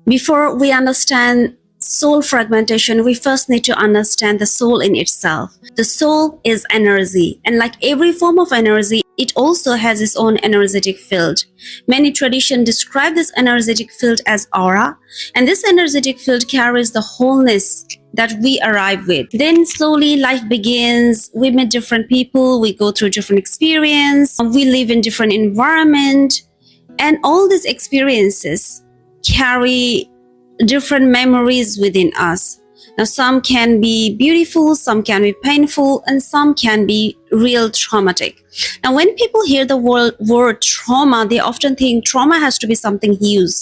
Before we understand soul fragmentation, we first need to understand the soul in itself. The soul is energy, and like every form of energy, it also has its own energetic field. Many traditions describe this energetic field as aura, and this energetic field carries the wholeness that we arrive with. Then slowly life begins. We meet different people, we go through different experience, we live in different environment, and all these experiences carry different memories within us. Now, some can be beautiful, some can be painful, and some can be real traumatic. Now, when people hear the word trauma, they often think trauma has to be something huge.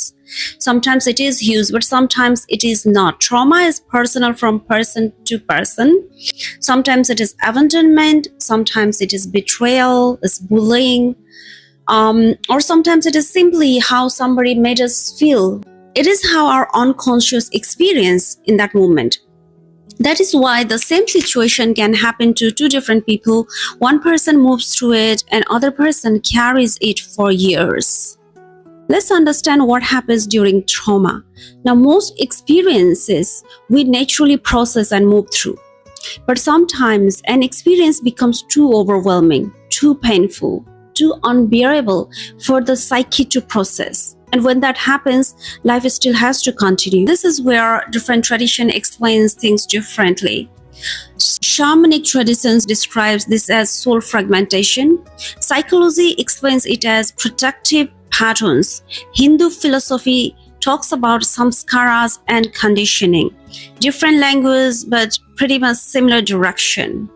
Sometimes it is huge, but sometimes it is not. Trauma is personal from person to person. Sometimes it is abandonment, sometimes it is betrayal, it's bullying, or sometimes it is simply how somebody made us feel. It is how our unconscious experience in that moment. That is why the same situation can happen to two different people. One person moves through it and other person carries it for years. Let's understand what happens during trauma. Now, most experiences we naturally process and move through. But sometimes an experience becomes too overwhelming, too painful, too unbearable for the psyche to process. And when that happens, life still has to continue. This is where different tradition explains things differently. Shamanic traditions describes this as soul fragmentation. Psychology explains it as protective patterns. Hindu philosophy talks about samskaras and conditioning. Different language, but pretty much similar direction.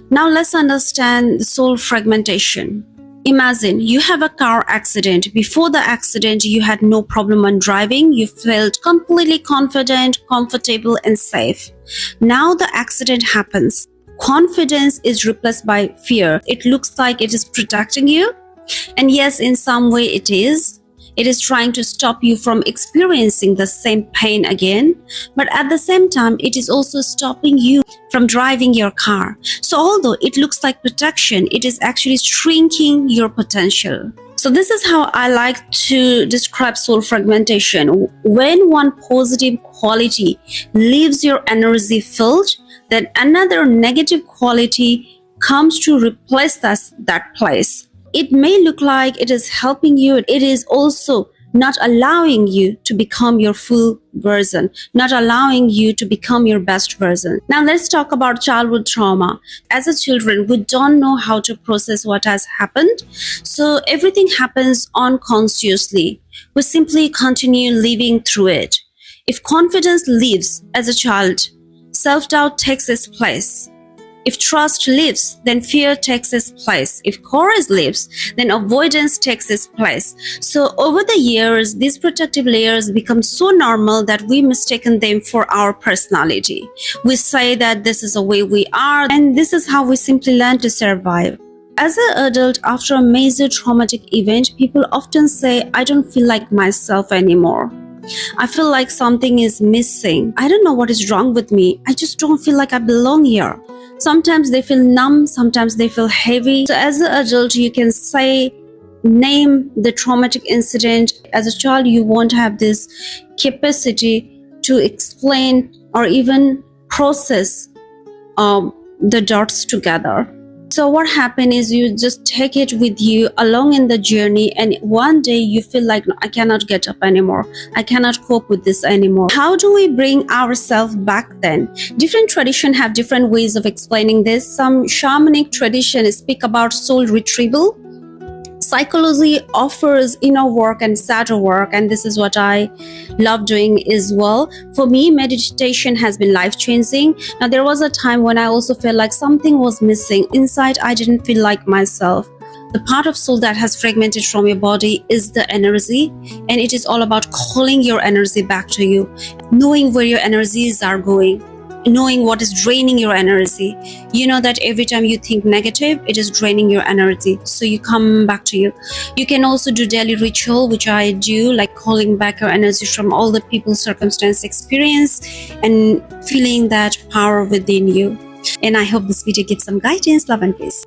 Now let's understand the soul fragmentation. Imagine you have a car accident. Before the accident, you had no problem on driving. You felt completely confident, comfortable, and safe. Now the accident happens. Confidence is replaced by fear. It looks like it is protecting you. And yes, in some way it is. It is trying to stop you from experiencing the same pain again. But at the same time, it is also stopping you from driving your car. So although it looks like protection, it is actually shrinking your potential. So this is how I like to describe soul fragmentation. When one positive quality leaves your energy field, then another negative quality comes to replace that place. It may look like it is helping you. It is also not allowing you to become your full version, not allowing you to become your best version. Now let's talk about childhood trauma. As a children, we don't know how to process what has happened. So everything happens unconsciously. We simply continue living through it. If confidence leaves as a child, self-doubt takes its place. If trust leaves, then fear takes its place. If courage leaves, then avoidance takes its place. So over the years, these protective layers become so normal that we mistaken them for our personality. We say that this is the way we are, and this is how we simply learn to survive. As an adult, after a major traumatic event, people often say, I don't feel like myself anymore. I feel like something is missing. I don't know what is wrong with me. I just don't feel like I belong here. Sometimes they feel numb, sometimes they feel heavy. So as an adult, you can say, name the traumatic incident. As a child, you won't have this capacity to explain or even process the dots together. So what happened is you just take it with you along in the journey, and one day you feel like, no, I cannot get up anymore. I cannot cope with this anymore. How do we bring ourselves back then? Different traditions have different ways of explaining this. Some shamanic traditions speak about soul retrieval. Psychology offers inner work and shadow work, and this is what I love doing as well. For me, meditation has been life-changing. Now, there was a time when I also felt like something was missing. Inside, I didn't feel like myself. The part of soul that has fragmented from your body is the energy, and it is all about calling your energy back to you, knowing where your energies are going, knowing what is draining your energy. You know that every time you think negative, it is draining your energy. So you come back to you. You can also do daily ritual, which I do, like calling back your energy from all the people, circumstance, experience, and feeling that power within you. And I hope this video gives some guidance. Love and peace.